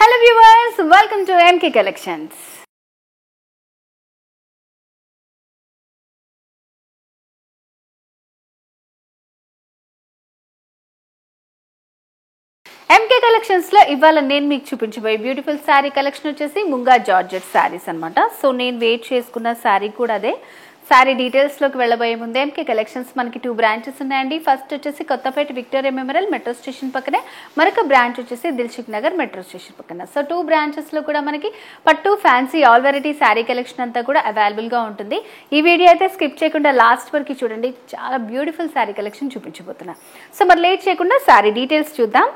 Hello viewers, welcome to MK Collections. MK Collections లో ఇవాళ నేను మీకు చూపించబోయే బ్యూటిఫుల్ సారీ కలెక్షన్ వచ్చేసి ముంగా జార్జెట్ సారీస్ అన్నమాట. సో నేను వెయిట్ చేసుకున్న సారీ కూడా అదే. సారీ డీటెయిల్స్ లోకి వెళ్ళబోయే ముందు ఎంకే కలెక్షన్స్ మనకి 2 బ్రాంచెస్ ఉన్నాయండి. ఫస్ట్ వచ్చేసి Kothapet Victoria Memorial metro station పక్కనే, మరొక బ్రాంచ్ వచ్చేసి దిల్సుఖ్ నగర్ మెట్రో స్టేషన్ పక్కన. సో 2 బ్రాంచెస్ లో కూడా మనకి పట్టు fancy all variety sari collection అంతా కూడా అవైలబుల్ గా ఉంటుంది. ఈ వీడియో అయితే స్కిప్ చేయకుండా లాస్ట్ వరకు చూడండి, చాలా బ్యూటిఫుల్ సారీ కలెక్షన్ చూపించబోతున్నా. సో మరి లేట్ చేయకుండా సారీ డీటెయిల్స్ చూద్దాం.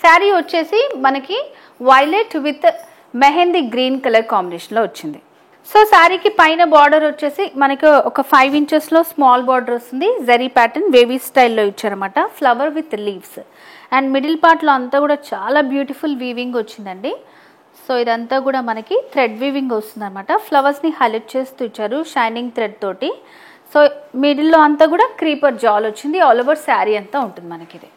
శారీ వచ్చేసి మనకి violet with mehndi green colour కాంబినేషన్లో వచ్చింది. సో శారీకి పైన బార్డర్ వచ్చేసి మనకి ఒక 5 ఇంచెస్లో స్మాల్ బార్డర్ వస్తుంది. జరీ ప్యాటర్న్ వేవీ స్టైల్లో ఇచ్చారన్నమాట. Flower with leaves and middle పార్ట్లో అంతా కూడా చాలా బ్యూటిఫుల్ వీవింగ్ వచ్చిందండి. సో ఇదంతా కూడా మనకి థ్రెడ్ వీవింగ్ వస్తుంది అనమాట. ఫ్లవర్స్ని హైలైట్ చేస్తూ ఇచ్చారు షైనింగ్ థ్రెడ్ తోటి. సో మిడిల్లో అంతా కూడా క్రీపర్ జాల్ వచ్చింది. ఆల్ ఓవర్ శారీ అంతా ఉంటుంది మనకి. ఇది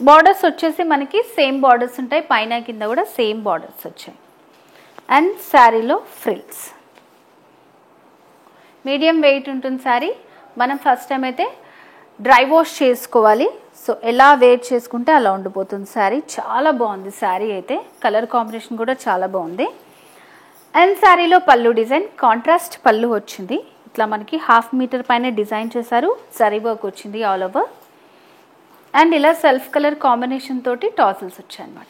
బార్డర్స్ వచ్చేసి మనకి సేమ్ బార్డర్స్ ఉంటాయి, పైన కింద కూడా సేమ్ బార్డర్స్ వచ్చాయి. అండ్ శారీలో ఫ్రిల్స్ మీడియం వెయిట్ ఉంటుంది శారీ. మనం ఫస్ట్ టైం అయితే డ్రై వాష్ చేసుకోవాలి. సో ఎలా వెయిట్ చేసుకుంటే అలా ఉండిపోతుంది శారీ. చాలా బాగుంది శారీ అయితే, కలర్ కాంబినేషన్ కూడా చాలా బాగుంది. అండ్ శారీలో పళ్ళు డిజైన్ కాంట్రాస్ట్ పళ్ళు వచ్చింది. ఇట్లా మనకి 1/2 మీటర్ పైన డిజైన్ చేశారు. జరీ వర్క్ వచ్చింది ఆల్ ఓవర్. అండ్ ఇలా సెల్ఫ్ కలర్ కాంబినేషన్ తోటి టాసిల్స్ వచ్చాయి అనమాట.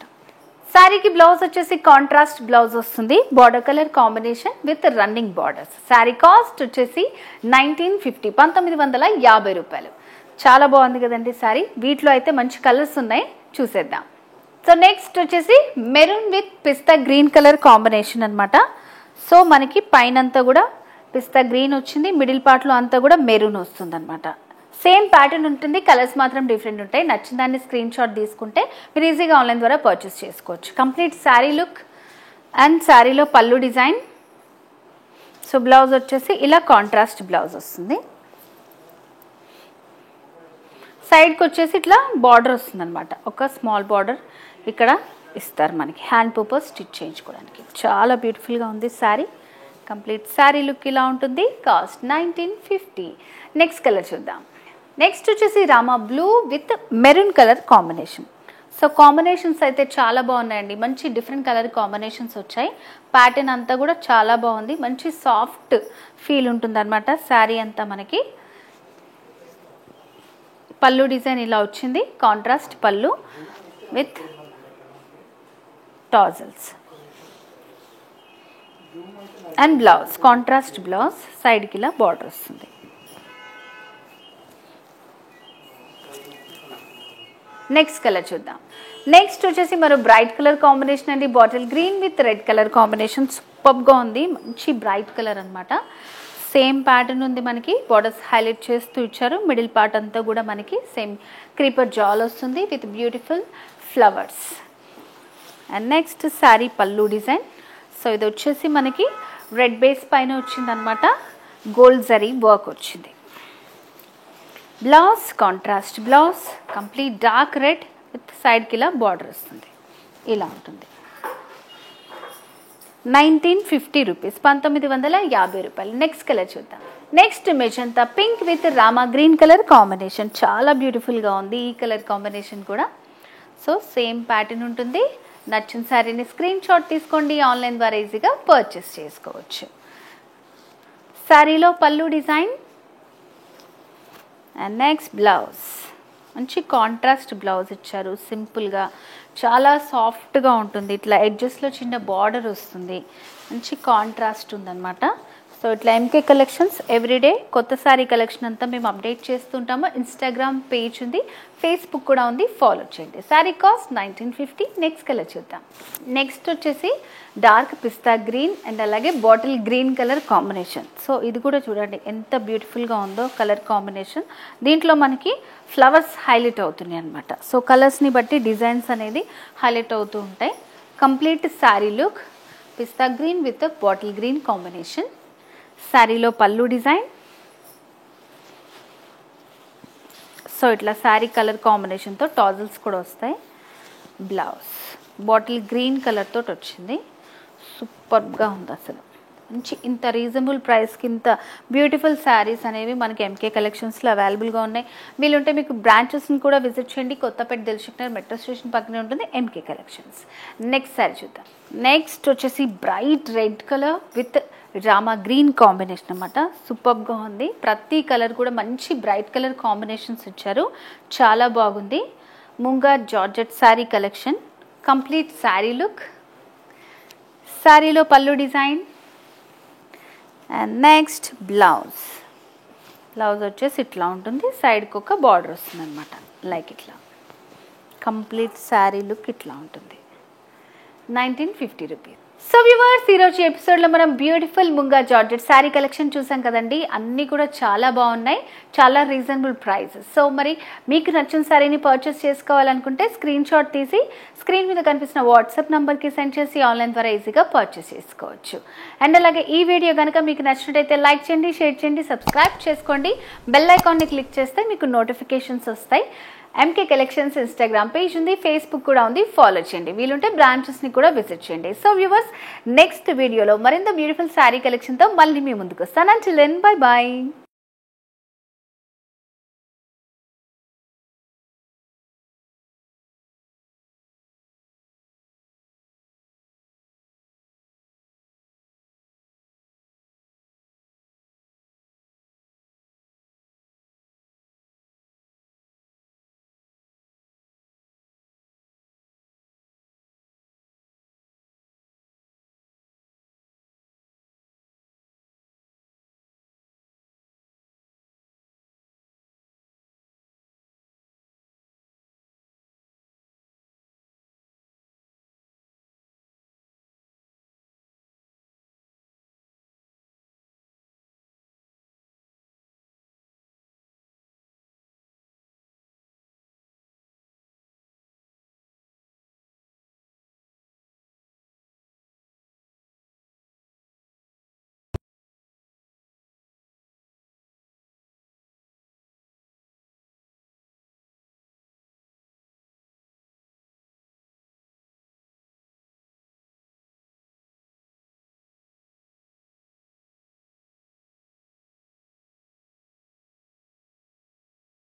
శారీకి బ్లౌజ్ వచ్చేసి కాంట్రాస్ట్ బ్లౌజ్ వస్తుంది, border colour combination with running borders. Sari cost వచ్చేసి 1950 రూపాయలు. చాలా బాగుంది కదండి శారీ. వీటిలో అయితే మంచి కలర్స్ ఉన్నాయి, చూసేద్దాం. సో నెక్స్ట్ వచ్చేసి maroon with pista green colour combination అనమాట. సో మనకి పైనంతా కూడా పిస్తా గ్రీన్ వచ్చింది, మిడిల్ పార్ట్లో అంతా కూడా మెరూన్ వస్తుంది అనమాట. సేమ్ ప్యాటర్న్ ఉంటుంది, కలర్స్ మాత్రం డిఫరెంట్ ఉంటాయి. నచ్చిన దాన్ని స్క్రీన్ షాట్ తీసుకుంటే మీరు ఈజీగా ఆన్లైన్ ద్వారా పర్చేస్ చేసుకోవచ్చు. కంప్లీట్ శారీ లుక్ అండ్ శారీలో పళ్ళు డిజైన్. సో బ్లౌజ్ వచ్చేసి ఇలా కాంట్రాస్ట్ బ్లౌజ్ వస్తుంది. సైడ్కి వచ్చేసి ఇట్లా బార్డర్ వస్తుంది అనమాట. ఒక స్మాల్ బార్డర్ ఇక్కడ ఇస్తారు మనకి హ్యాండ్ పర్పస్ స్టిచ్ చేయించుకోవడానికి. చాలా బ్యూటిఫుల్గా ఉంది శారీ. కంప్లీట్ శారీ లుక్ ఇలా ఉంటుంది. కాస్ట్ 1950. నెక్స్ట్ కలర్ చూద్దాం. నెక్స్ట్ వచ్చేసి Rama blue with maroon colour combination. So combinations అయితే చాలా బాగున్నాయండి, మంచి డిఫరెంట్ కలర్ కాంబినేషన్స్ వచ్చాయి. ప్యాటర్న్ అంతా కూడా చాలా బాగుంది, మంచి సాఫ్ట్ ఫీల్ ఉంటుంది అనమాట. శారీ అంతా మనకి పళ్ళు డిజైన్ ఇలా వచ్చింది, కాంట్రాస్ట్ పళ్ళు with tassels. And blouse contrast blouse, సైడ్కి ఇలా బార్డర్ వస్తుంది. నెక్స్ట్ కలర్ చూద్దాం. నెక్స్ట్ వచ్చేసి మరో బ్రైట్ కలర్ కాంబినేషన్ అండి. Bottle green with red colour combination సూపర్గా ఉంది, మంచి బ్రైట్ కలర్ అనమాట. సేమ్ ప్యాటర్న్ ఉంది మనకి, బార్డర్స్ హైలైట్ చేస్తూ ఇచ్చారు. మిడిల్ పార్ట్ అంతా కూడా మనకి సేమ్ క్రీపర్ జాల్ వస్తుంది with beautiful flowers. And next sari పళ్ళు డిజైన్. సో ఇది వచ్చేసి మనకి రెడ్ బేస్ పైన వచ్చింది అనమాట, గోల్డ్ జరీ వర్క్ వచ్చింది. Blouse contrast blouse, complete dark red with సైడ్కి ఇలా బార్డర్ వస్తుంది. ఇలా ఉంటుంది. 1950 రూపీస్, 1950 రూపాయలు. నెక్స్ట్ కలర్ చూద్దాం. Next magenta pink with Rama green colour combination. చాలా బ్యూటిఫుల్గా ఉంది ఈ కలర్ కాంబినేషన్ కూడా. సో సేమ్ ప్యాటర్న్ ఉంటుంది. నచ్చిన శారీని స్క్రీన్ షాట్ తీసుకోండి, ఆన్లైన్ ద్వారా ఈజీగా పర్చేస్ చేసుకోవచ్చు. శారీలో పళ్ళు డిజైన్ అండ్ నెక్స్ట్ బ్లౌజ్, మంచి కాంట్రాస్ట్ బ్లౌజ్ ఇచ్చారు. సింపుల్గా చాలా సాఫ్ట్గా ఉంటుంది. ఇట్లా ఎడ్జెస్లో చిన్న బార్డర్ వస్తుంది, మంచి కాంట్రాస్ట్ ఉందన్నమాట. సో ఇట్లా ఎంకే కలెక్షన్స్ ఎవ్రీడే కొత్త శారీ కలెక్షన్ అంతా మేము అప్డేట్ చేస్తుంటాము. ఇన్స్టాగ్రామ్ పేజ్ ఉంది, ఫేస్బుక్ కూడా ఉంది, ఫాలో చేయండి. శారీ కాస్ట్ 1950. నెక్స్ట్ కలర్ చూద్దాం. నెక్స్ట్ వచ్చేసి డార్క్ పిస్తా గ్రీన్ అండ్ అలాగే bottle green colour combination. So ఇది కూడా చూడండి ఎంత బ్యూటిఫుల్గా ఉందో కలర్ కాంబినేషన్. దీంట్లో మనకి ఫ్లవర్స్ హైలైట్ అవుతున్నాయి అనమాట. సో కలర్స్ని బట్టి డిజైన్స్ అనేది హైలైట్ అవుతూ ఉంటాయి. Complete sari look pista green with bottle green combination. శారీలో పళ్ళు డిజైన్. సో ఇట్లా శారీ కలర్ కాంబినేషన్తో టాజల్స్ కూడా వస్తాయి. బ్లౌజ్ బాటిల్ గ్రీన్ కలర్ తోటి వచ్చింది. సూపర్గా ఉంది అసలు. మంచి ఇంత రీజనబుల్ ప్రైస్కి ఇంత బ్యూటిఫుల్ శారీస్ అనేవి మనకి ఎంకే కలెక్షన్స్లో అవైలబుల్గా ఉన్నాయి. వీలుంటే మీకు బ్రాంచెస్ని కూడా విజిట్ చేయండి. కొత్తపేట దిల్సుఖ్ నగర్ మెట్రో స్టేషన్ పక్కనే ఉంటుంది ఎంకే కలెక్షన్స్. నెక్స్ట్ శారీ చూద్దాం. నెక్స్ట్ వచ్చేసి bright red colour with Rama green combination అన్నమాట. సూపర్గా ఉంది. ప్రతి కలర్ కూడా మంచి బ్రైట్ కలర్ కాంబినేషన్స్ ఇచ్చారు. చాలా బాగుంది. Munga georgette sari collection. Complete sari look. శారీలో పళ్ళు డిజైన్ అండ్ నెక్స్ట్ బ్లౌజ్ వచ్చేసి ఇట్లా ఉంటుంది. సైడ్కి ఒక బార్డర్ వస్తుంది అనమాట. లైక్ ఇట్లా కంప్లీట్ శారీ లుక్ ఇట్లా ఉంటుంది. 1950 రూపీస్. సో వ్యూవర్స్, ఈరోజు ఎపిసోడ్లో మనం beautiful munga georgette sari collection చూసాం కదండి. అన్నీ కూడా చాలా బాగున్నాయి, చాలా రీజనబుల్ ప్రైసెస్. సో మరి మీకు నచ్చిన శారీని పర్చేస్ చేసుకోవాలనుకుంటే స్క్రీన్ షాట్ తీసి స్క్రీన్ మీద కనిపిస్తున్న వాట్సాప్ నెంబర్కి సెండ్ చేసి ఆన్లైన్ ద్వారా ఈజీగా పర్చేస్ చేసుకోవచ్చు. అండ్ అలాగే ఈ వీడియో కనుక మీకు నచ్చినట్టయితే లైక్ చేయండి, షేర్ చేయండి, సబ్స్క్రైబ్ చేసుకోండి. బెల్ ఐకాన్ని క్లిక్ చేస్తే మీకు నోటిఫికేషన్స్ వస్తాయి. ఎంకే కలెక్షన్స్ ఇన్స్టాగ్రామ్ పేజ్ ఉంది, ఫేస్బుక్ కూడా ఉంది, ఫాలో చేయండి. వీలుంటే బ్రాంచెస్ని కూడా విజిట్ చేయండి. సో వ్యూవర్స్, నెక్స్ట్ వీడియోలో మరింత బ్యూటిఫుల్ శారీ కలెక్షన్తో మళ్ళీ మీ ముందుకు వస్తాను. Until then bye bye.